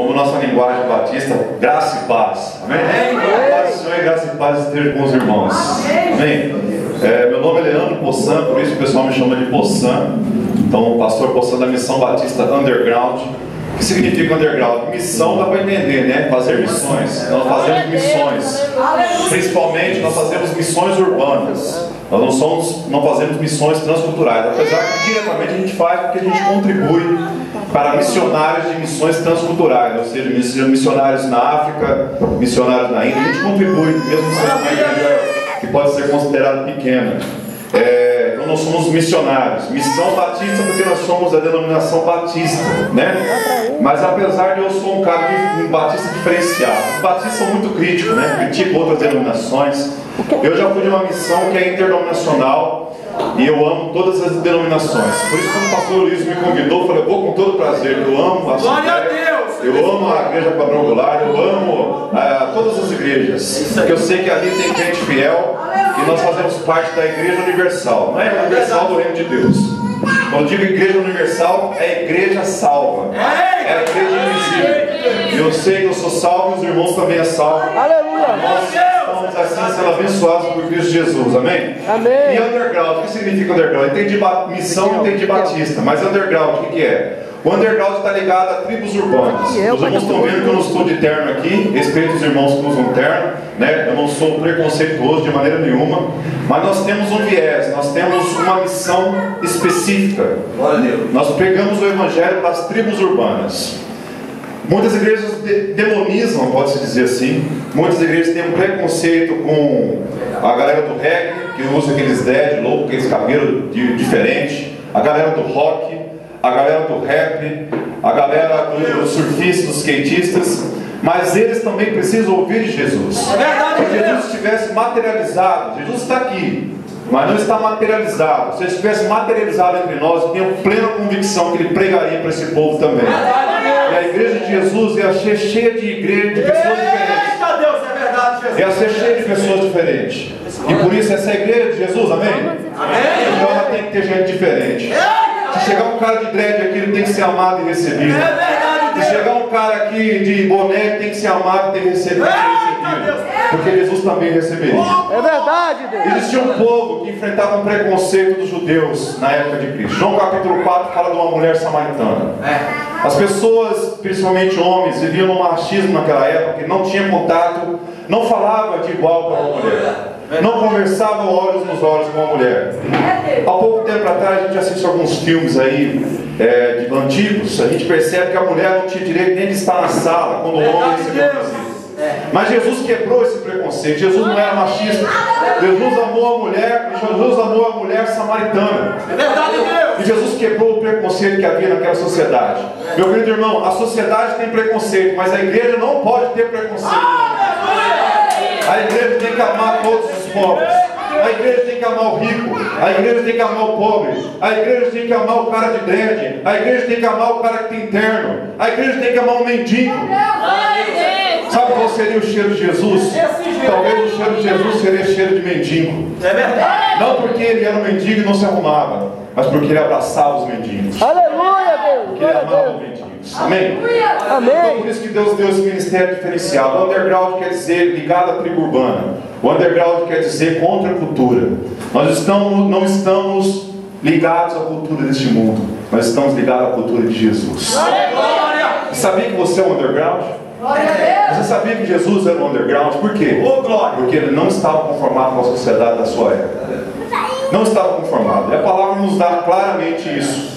como nossa linguagem batista, graça e paz. Amém? Paz do Senhor e graça e paz esteja com os irmãos. Amém? Meu nome é Leandro Possan, por isso o pessoal me chama de Possan. Então, o pastor Possan da Missão Batista Underground. O que significa underground? Missão dá para entender, né? Fazer missões. Nós fazemos missões. Principalmente nós fazemos missões urbanas. Nós não fazemos missões transculturais. Apesar que diretamente a gente faz porque a gente contribui para missionários de missões transculturais. Ou seja, missionários na África, missionários na Índia. A gente contribui, mesmo sendo uma igreja que pode ser considerada pequena. Então nós somos missionários. Missão Batista porque nós somos a denominação Batista, né? Mas apesar de eu sou um cara de um Batista diferenciado, os batistas são muito críticos, né? Criticam outras denominações. Eu já fui de uma missão que é interdenominacional e eu amo todas as denominações. Por isso quando o pastor Luiz me convidou, eu falei, vou com todo prazer. Eu amo a Assembleia, eu amo a igreja quadrangular, eu amo todas as igrejas, porque eu sei que ali tem gente fiel. E nós fazemos parte da Igreja Universal, não é a Universal do Reino de Deus. Quando eu digo Igreja Universal, é a igreja salva, é a igreja invisível. E eu sei que eu sou salvo e os irmãos também é salvo. Nós estamos assim sendo abençoados por Cristo Jesus, amém? Amém. E underground, o que significa underground? Entendi missão, entendi batista, mas underground, o que é? O underground está ligado a tribos urbanas. Os irmãos estão vendo que eu não estou de terno aqui. Respeito os irmãos que usam terno, né? Eu não sou preconceituoso de maneira nenhuma. Mas nós temos um viés, nós temos uma missão específica. Nós pegamos o evangelho para as tribos urbanas. Muitas igrejas demonizam, pode-se dizer assim. Muitas igrejas têm um preconceito com a galera do reggae, que usa aqueles dread louco, aqueles cabelos diferentes. A galera do rock, a galera do rap, a galera dos surfistas, dos skatistas, mas eles também precisam ouvir de Jesus. Se Jesus estivesse materializado, Jesus está aqui, mas não está materializado. Se ele estivesse materializado entre nós, eu tenho plena convicção que ele pregaria para esse povo também. E a igreja de Jesus ia ser cheia de pessoas diferentes. Ia ser cheia de pessoas diferentes. E por isso essa é a igreja de Jesus, amém? Então ela tem que ter gente diferente. Se chegar um cara de dread aqui, ele tem que ser amado e recebido. Se chegar um cara aqui de boné, ele tem que ser amado e recebido. Porque Jesus também receberia. É verdade, Deus. Existia um povo que enfrentava um preconceito dos judeus na época de Cristo. João capítulo 4 fala de uma mulher samaritana. As pessoas, principalmente homens, viviam no machismo naquela época, que não tinha contato, não falava de igual para uma mulher. Não conversava olhos nos olhos com uma mulher. Há pouco tempo atrás a gente assiste alguns filmes aí antigos. A gente percebe que a mulher não tinha direito nem de estar na sala quando o homem recebeu a visita. Mas Jesus quebrou esse preconceito. Jesus não era machista. Jesus amou a mulher. Jesus amou a mulher samaritana. E Jesus quebrou o preconceito que havia naquela sociedade. Meu querido irmão, a sociedade tem preconceito, mas a igreja não pode ter preconceito. A igreja tem que amar todos os pobres. A igreja tem que amar o rico. A igreja tem que amar o pobre. A igreja tem que amar o cara de dread. A igreja tem que amar o cara que tem terno. A igreja tem que amar o mendigo. Sabe qual seria o cheiro de Jesus? Talvez o cheiro de Jesus seria cheiro de mendigo. É verdade. Não porque ele era um mendigo e não se arrumava, mas porque ele abraçava os mendigos. Aleluia, Deus. Porque ele amava os mendigos. Amém? Amém. Então por isso que Deus deu esse ministério diferenciado. O underground quer dizer ligado à tribo urbana. O underground quer dizer contra a cultura. Nós não estamos ligados à cultura deste mundo. Nós estamos ligados à cultura de Jesus. Você sabia que você é um underground? Você sabia que Jesus era um underground? Por quê? Porque ele não estava conformado com a sociedade da sua época. Não estava conformado. E a palavra nos dá claramente isso.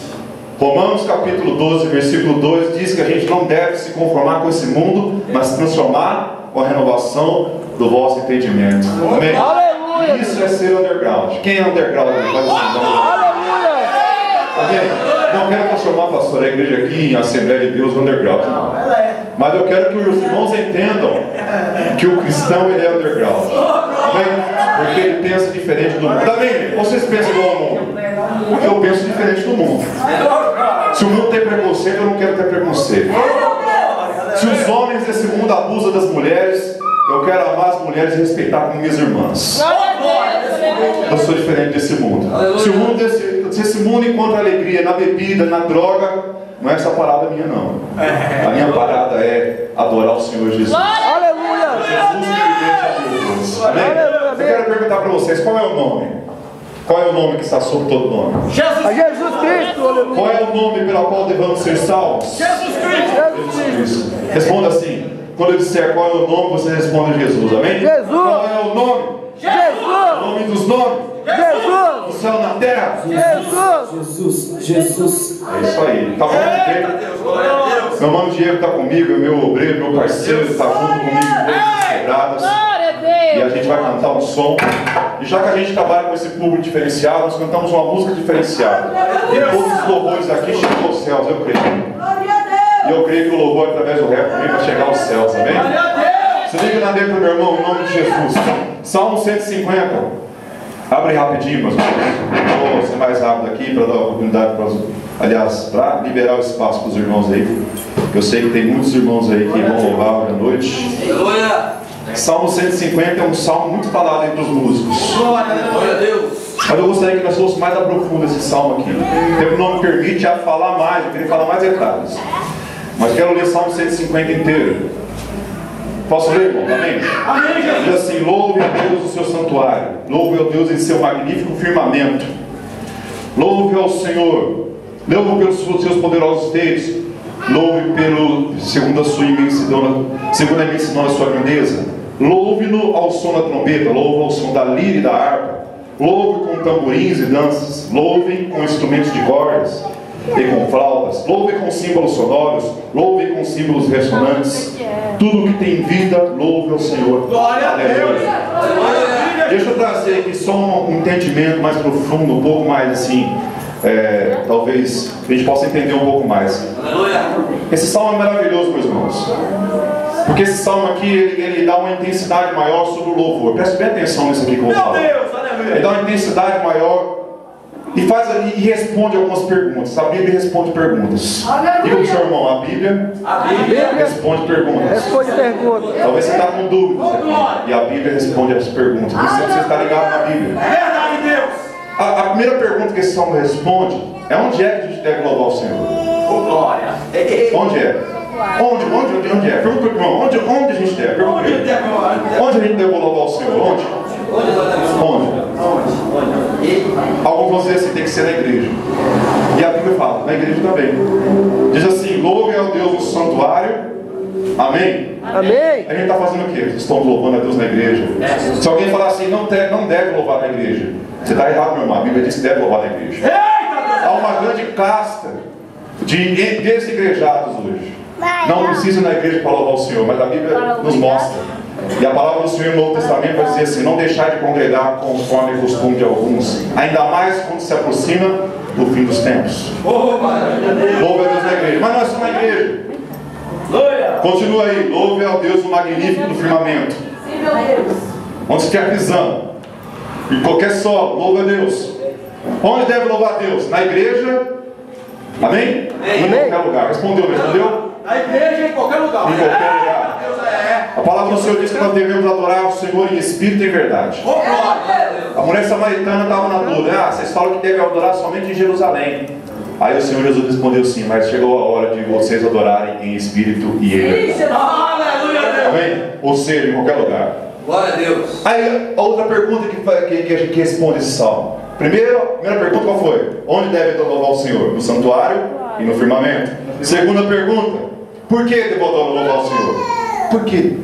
Romanos capítulo 12, versículo 2 diz que a gente não deve se conformar com esse mundo, mas se transformar com a renovação do vosso entendimento. Amém? Aleluia. Isso é ser underground. Quem é underground? Aleluia. Amém? Não quero transformar, pastor, a igreja aqui em Assembleia de Deus underground. Não. Mas eu quero que os irmãos entendam que o cristão ele é underground. Amém? Porque ele pensa diferente do mundo. Amém? Vocês pensam igual ao mundo? Eu penso diferente do mundo. Se o mundo tem preconceito, eu não quero ter preconceito. Se os homens desse mundo abusam das mulheres, eu quero amar as mulheres e respeitar como minhas irmãs. Eu sou diferente desse mundo. Se esse mundo encontra alegria na bebida, na droga, não é essa parada minha não. A minha parada é adorar o Senhor Jesus. Aleluia. Jesus simplesmente é Deus. Amém? Aleluia. Eu quero perguntar para vocês, qual é o nome? Qual é o nome que está sobre todo nome? A Jesus Cristo. Aleluia. Qual é o nome pelo qual devemos ser salvos? Jesus Cristo. Responda assim. Quando eu disser qual é o nome, você responde Jesus. Amém? Jesus. Qual é o nome? Jesus. O nome dos nomes? Jesus. Do céu na terra? Jesus. Jesus. É isso aí. Tá bom? Meu nome Diego está comigo, é meu obreiro, meu parceiro, está junto comigo em quebradas. E a gente vai cantar um som. E já que a gente trabalha com esse público diferenciado, nós cantamos uma música diferenciada. E todos os louvores aqui chegam aos céus, eu creio. E eu creio que o louvor através do rap também vai chegar aos céus, amém? Se liga na letra do meu irmão, em nome de Jesus. Salmo 150. Abre rapidinho, meus irmãos. Vou ser mais rápido aqui para dar oportunidade para liberar o espaço para os irmãos aí. Eu sei que tem muitos irmãos aí que vão louvar hoje à noite. Salmo 150 é um salmo muito falado entre os músicos. Glória a Deus. Mas eu gostaria que nós fôssemos mais aprofundos esse salmo aqui. O não me permite a falar mais, eu queria falar mais detalhes. Mas quero ler o Salmo 150 inteiro. Posso ler, irmão? Amém? Amém, Jesus. Diz assim: louve a Deus no seu santuário, louve a Deus em seu magnífico firmamento, louve ao Senhor, louve pelos seus poderosos feitos, louve segundo a sua imensidão, segundo a imensidão da sua grandeza, louve-no ao som da trompeta, louve ao som da lira e da harpa, louve com tamborins e danças, louve com instrumentos de cordas e com flautas, louve com símbolos sonoros, louve com símbolos ressonantes, tudo que tem vida, louve ao Senhor. Glória a Deus. Deixa eu trazer aqui só um entendimento mais profundo, um pouco mais assim, talvez a gente possa entender um pouco mais. Esse salmo é maravilhoso, meus irmãos, porque esse salmo aqui ele dá uma intensidade maior sobre o louvor. Preste bem atenção nisso aqui que eu vou falar. Ele dá uma intensidade maior e responde algumas perguntas. A Bíblia responde perguntas. Diga para o seu irmão, a Bíblia responde perguntas. Responde perguntas. Talvez você está com dúvidas aqui, e a Bíblia responde as perguntas. Por isso você precisa estar ligado na Bíblia. Verdade, Deus. A primeira pergunta que esse salmo responde é: onde é que a gente deve louvar o Senhor? Glória. Onde é? Onde é? Pergunta para o irmão, onde a gente deve? Pergunta para ele. Onde a gente deve louvar o Senhor? Onde? Alguns vão dizer assim, tem que ser na igreja. E a Bíblia fala, na igreja também. Diz assim: louve ao Deus no santuário. Amém? Amém. A gente está fazendo o quê? Estamos louvando a Deus na igreja. Se alguém falar assim, não deve louvar na igreja, você está errado, meu irmão. A Bíblia diz que deve louvar na igreja. Há uma grande casta de desigrejados hoje. Não precisa ir na igreja para louvar o Senhor, mas a Bíblia nos mostra. E a palavra do Senhor no Novo Testamento vai dizer assim: não deixar de congregar conforme o costume de alguns, ainda mais quando se aproxima do fim dos tempos. Louve a Deus na igreja, mas não é só na igreja. Continua aí: louve ao Deus no magnífico do firmamento. Onde você estiver pisando, em qualquer solo, louve a Deus. Onde deve louvar a Deus? Na igreja. Amém? Em qualquer lugar. Respondeu, não respondeu? Na igreja, em qualquer lugar. Em qualquer lugar. A palavra do Senhor diz que nós devemos adorar o Senhor em espírito e em verdade. A mulher samaritana estava na dúvida: vocês falam que devem adorar somente em Jerusalém. Aí o Senhor Jesus respondeu assim: mas chegou a hora de vocês adorarem em espírito e em verdade. Aleluia, Deus. Amém? Ou seja, em qualquer lugar. Glória a Deus. Aí a outra pergunta que responde esse salmo. Primeira pergunta, qual foi? Onde deve louvar o Senhor? No santuário e no firmamento. Segunda pergunta: por que devo louvar o Senhor? Por quê?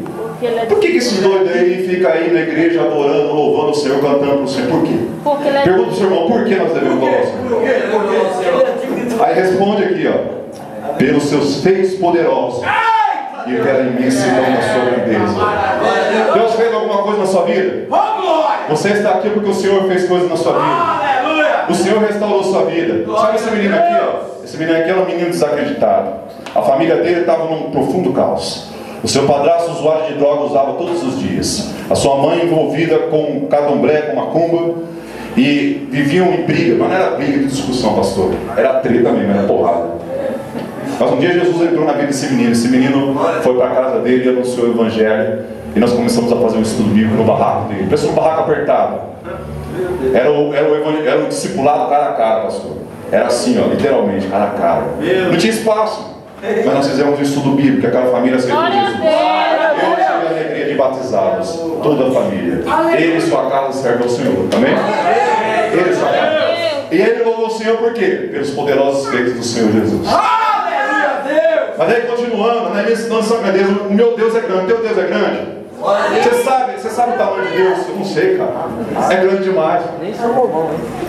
Por que esses doidos aí ficam aí na igreja adorando, louvando o Senhor, cantando o Senhor? Por quê? Pergunta para o seu irmão: por que nós devemos louvar o Senhor? Aí responde aqui, ó: pelos seus feitos poderosos e pela imensidão da sua grandeza. Deus fez alguma coisa na sua vida? Você está aqui porque o Senhor fez coisas na sua vida. O Senhor restaurou sua vida. Sabe esse menino aqui, ó? Esse menino aqui era um menino desacreditado. A família dele estava num profundo caos. O seu padrasto, usuário de droga, usava todos os dias. A sua mãe envolvida com candomblé, com macumba. E viviam em briga. Mas não era briga de discussão, pastor. Era treta mesmo, era porrada. Mas um dia Jesus entrou na vida desse menino. Esse menino foi para a casa dele e anunciou o evangelho. E nós começamos a fazer um estudo bíblico no barraco dele. Pensa num barraco apertado. Era o discipulado cara a cara, pastor. Era assim, ó, literalmente, cara a cara. Não tinha espaço. Mas nós fizemos um estudo bíblico, aquela família aceitou Jesus. Eu tive a alegria de batizá-los, toda a família. Ele e sua casa servem ao Senhor, amém? Ele e sua casa. E ele louvou o Senhor por quê? Pelos poderosos feitos do Senhor Jesus. Mas aí continuando, na minha nossa grandeza, o meu Deus é grande, o teu Deus é grande. Você sabe o tamanho de Deus? Eu não sei, cara. É grande demais.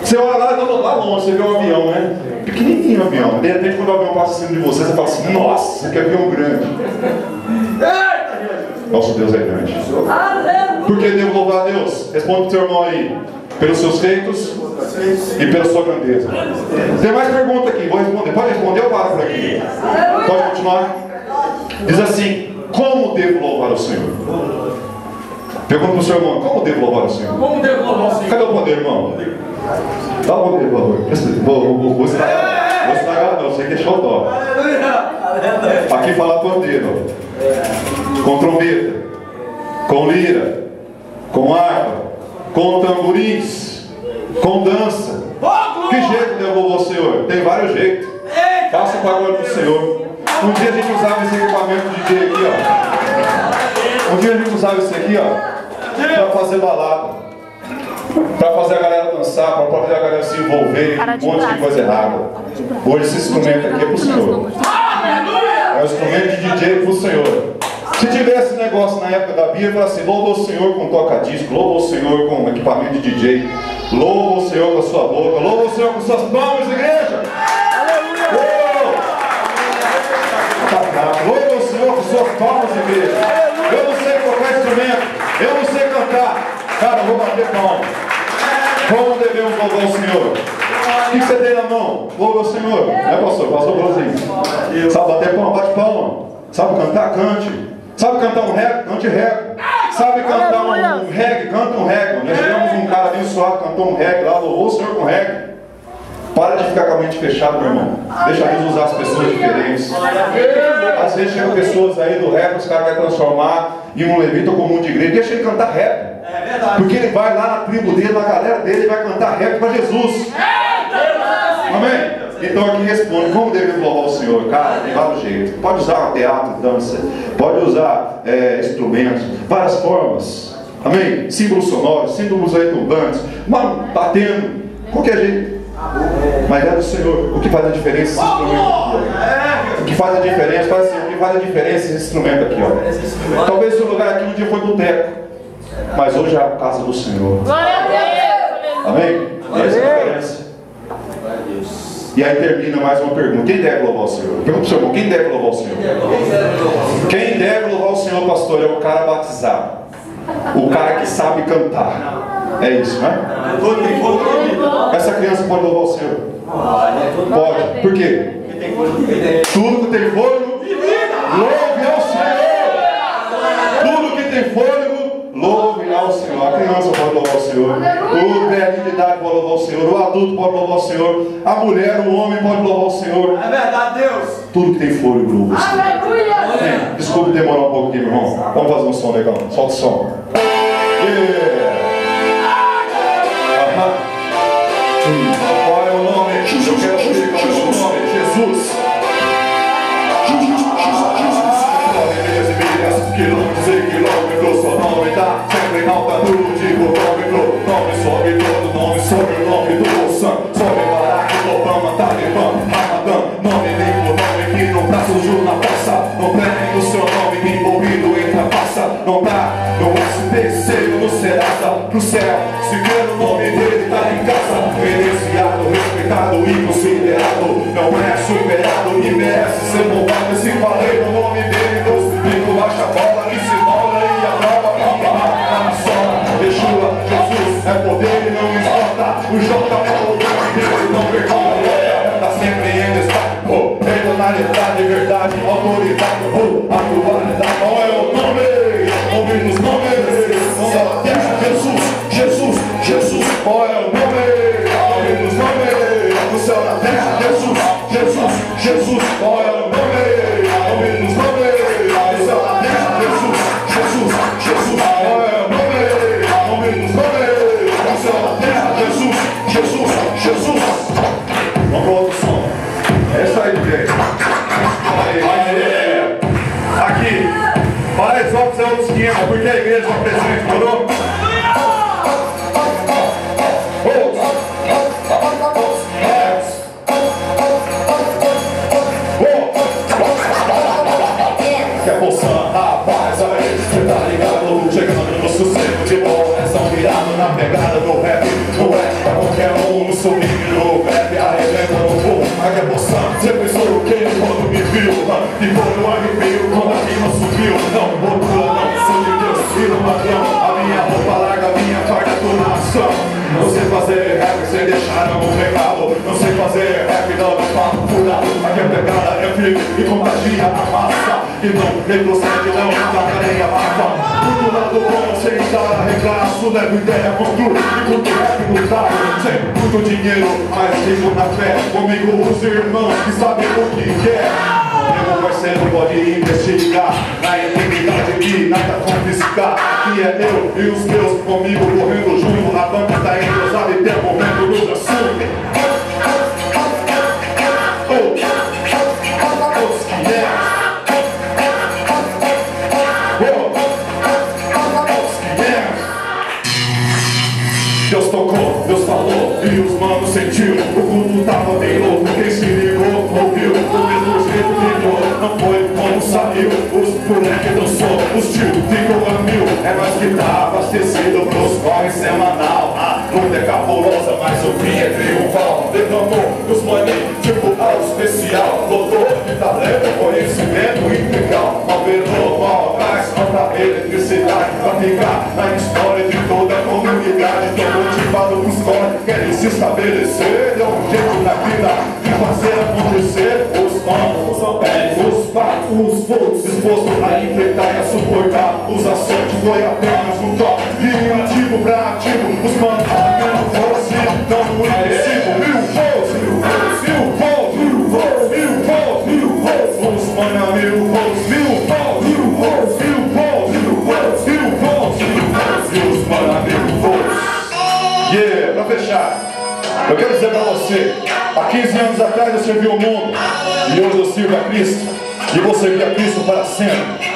Você olha lá longe, você vê um avião, né? Pequenininho o avião. De repente, quando o avião passa acima de você, você fala assim: nossa, que avião grande. Nosso Deus é grande. Por que devo louvar a Deus? Responde para o seu irmão aí. Pelos seus feitos e pela sua grandeza. Tem mais pergunta aqui, vou responder. Pode responder ou paro por aqui? Pode continuar? Diz assim: como devo louvar o Senhor? Pergunta para o seu irmão: como devo louvar o Senhor? Como devo louvar o Senhor? Cadê o poder, irmão? Dá o poder, por favor. Vou estragar, não, sei que é xodó. Aqui fala poder, ó. Com trombeta, com lira, com harpa, com tamborins, com dança. Que jeito devo louvar o Senhor? Tem vários jeitos. Faça para a glória do Senhor. Um dia a gente usava esse equipamento de DJ aqui, ó. Um dia a gente usava isso aqui, ó, para fazer balada, para fazer a galera dançar, para fazer a galera se envolver em um monte de coisa errada. Hoje esse instrumento aqui é para o Senhor. É o instrumento de DJ para o Senhor. Se tivesse negócio na época da Bíblia, fala assim: louva o Senhor com toca-disco, louva o Senhor com equipamento de DJ, louva o Senhor com a sua boca, louva o Senhor com suas mãos, igreja. Louva o Senhor com suas palmas, igreja. Eu não sei tocar instrumento, eu não sei cantar. Cara, eu vou bater palma. Como devemos louvar o Senhor? O que você tem na mão? Louva o Senhor. É, pastor? Pastor Brasil. Sabe bater palma? Bate palma. Sabe cantar? Cante. Sabe cantar um reggae? Cante reggae. Sabe cantar um reggae? Canta um reggae. Nós tivemos um cara abençoado, cantou um reggae lá, louvou o Senhor com reggae. Para de ficar com a mente fechada, meu irmão. Deixa Deus usar as pessoas diferentes. Às vezes chegam pessoas aí do rap, os caras vão transformar em um levita comum de igreja. Deixa ele cantar rap. Porque ele vai lá na tribo dele, na galera dele, e vai cantar rap para Jesus. Amém? Então aqui responde: como devemos louvar o Senhor? Cara, tem vários jeitos. Pode usar teatro, dança, pode usar instrumentos, várias formas. Amém? Símbolos sonoros, símbolos retumbantes, batendo, qualquer jeito. Mas é do Senhor. O que faz a diferença esse instrumento aqui, ó. O que faz a diferença, faz assim, o que faz a diferença esse instrumento aqui, ó. Talvez seu lugar aqui um dia foi boteco, mas hoje é a casa do Senhor. Amém? Essa é a diferença. E aí termina mais uma pergunta: quem deve louvar o Senhor? Pergunta para o seu irmão: quem deve louvar o Senhor? Quem deve louvar o Senhor, pastor, é o cara batizado, o cara que sabe cantar. É isso, né? Essa criança pode louvar o Senhor? Pode. Por quê? Tudo que tem fôlego, louve ao Senhor. Tudo que tem fôlego, louve ao Senhor. A criança pode louvar o Senhor. O velho de idade pode louvar o Senhor. O adulto pode louvar o Senhor. A mulher, o homem pode louvar o Senhor. É verdade, Deus. Tudo que tem fôlego, louva o Senhor. Desculpe demorar um pouco aqui, meu irmão. Vamos fazer um som legal. Solta o som. Qual é o nome? Eu quero saber qual é o nome. Jesus. Quilômetros e quilômetros, seu nome tá sempre em altitude. O nome sobe todo, nome sobre o nome do Bolsão. Sobe Barack Obama, Talibã, Ramadã. Nome limpo, nome que não tá sujo na praça. Não tem o seu nome envolvido em trapaça. Não tá no SPC, no Serasa, pro céu. Se quer o nome dele, tá em casa. Merenciado, respeitado e considerado. Não é superado e merece ser louvado. Se falei no nome dele, Deus Bico baixa a bola e se mola e a prova na sola. Yeshua, Jesus é poder e não esgota. O J é o nome dele, não perdoa. Tá sempre em destaque, personalidade, verdade, autoridade, atualidade. Qual é o nome? Nome dos nomes. Jesus, Jesus, Jesus. Qual é o nome? Nome dos nomes. No céu, na terra, Jesus, Jesus, Jesus. Qual é o nome? Nome dos nomes. No céu, na terra, Jesus, Jesus, Jesus. Qual é o nome? Nome dos nomes. No céu, na terra, Jesus, Jesus, Jesus. Vamos para o outro som. É isso aí, gente. musiquinha, é porque a igreja é presente, morou? Quer poçar, rapaz, aí cê tá ligado? Chegando no sossego de boa, é só virado na pegada do rap. Não é pra qualquer um, no swing, rap arrebenta no povo. Mas quer poçar, cê pensou o quê quando me viu? E foi no arrepio quando a rima subiu. Não, rotula não, sou de Deus, filho padrão. A minha roupa larga, a minha farda toda ação. Não sei fazer rap sem deixar no pecado. Não sei fazer rap dando papo furado. Aqui a pegada é firme e contagia a massa. E não retrocede, não taca nem a barba. Do lado bom, sem dar arregaço. Levo ideia com tudo e com o rap lutado. Sem muito dinheiro, mas vivo na fé. Comigo os irmãos que sabem o que quer. Meu parceiro pode investigar na intimidade que nada confiscar. Aqui é eu e os meus comigo correndo junto. A banda tá entrosada e tem momento do assunto. Deus tocou, Deus falou e os manos sentiu. O culto tava bem louco, quem se ligou, ouviu. Do mesmo jeito ligou, não foi como saiu. Os moleque dançou, os tio ficou a mil. É nós que tá abastecido pros corres semanal. A luta é cabulosa, mas o fim é triunfal. Declamou os maninhos, tipo algo especial. Lotou de talento, conhecimento integral. Malverou, mal atrás, contra eletricidade. Pra ficar na história de toda a comunidade. Motivado pros cortes, querem se estabelecer. É um jeito na vida de fazer acontecer. Os manos, os pés, os fatos, os votos, disposto a enfrentar e a suportar os assuntos. Foi apenas um toque de ativo pra ativo. Os manos não fosse, não impossível. Mil votos, mil votos, mil votos, mil votos, mil votos, mil votos. Os manos mil votos, mil votos, mil votos, mil votos, mil votos, mil votos, mil votos. E os manos mil votos. Yeah, pra fechar, eu quero dizer pra você, há 15 anos atrás eu servi o mundo e hoje eu sirvo a Cristo e vou servir a Cristo para sempre.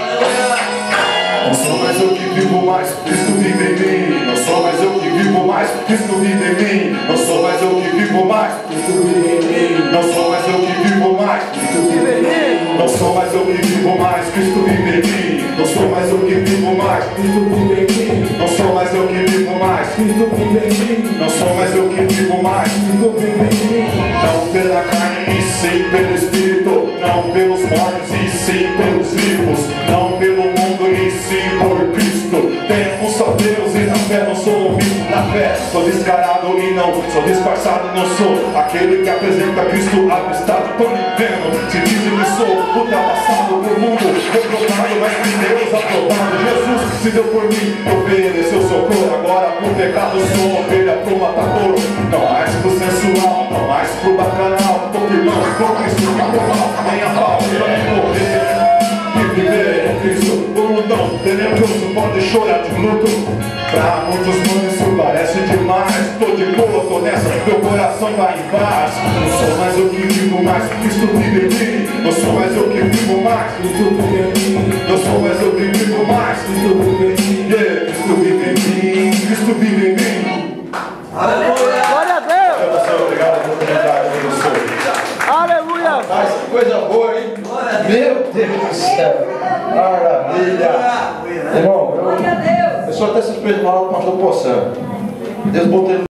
Não sou mais eu que vivo mais, Cristo vive em mim. Não sou mais eu que vivo mais, Cristo vive em mim. Não sou mais eu que vivo mais, Cristo vive em mim. Não sou mais eu que vivo mais, Cristo vive em mim. Não sou mais eu que vivo mais, Cristo vive em mim. Não sou mais eu que vivo mais, Cristo vive em mim. Não sou mais eu que vivo mais, Cristo vive em mim. Não sou mais eu que vivo mais, Cristo vive em mim. Não pela carne e sim pelo Espírito. Não pelos mortos e sim pelos vivos. Não pelo mundo e sim por Cristo. Tenho um só Deus e na fé não sou omisso. Na fé sou descarado e não sou disfarçado. Não sou aquele que apresenta Cristo avistado. Tô vivendo, se dizem que sou ultrapassado por mundo reprobado, mas que Deus aprovado. Jesus se deu por mim, ofereceu socorro. Agora por pecado sou ovelha pro matadouro. Não mais pro sensual, não mais pro bacanal. Tô firmando com Cristo, caporal. Nem a pau, nem morrer e viver com Cristo. O mundão tenebroso pode chorar de luto. Pra muitos mano isso parece demais. Tô de boa, tô nessa, meu coração vai em paz. Não sou mais eu que vivo mais, Cristo vive em mim. Não sou mais eu que vivo mais, Cristo vive em mim. Não sou mais eu que vivo mais, Cristo vive em mim. Yeah, Cristo vive em mim, Cristo vive em mim. Aleluia! Glória a Deus! Obrigado pela oportunidade de você. Aleluia! Mas que coisa boa, hein? Meu Deus do céu! Maravilha! Irmão, eu sou até suspeito de falar do pastor Poçã. Deus botou ele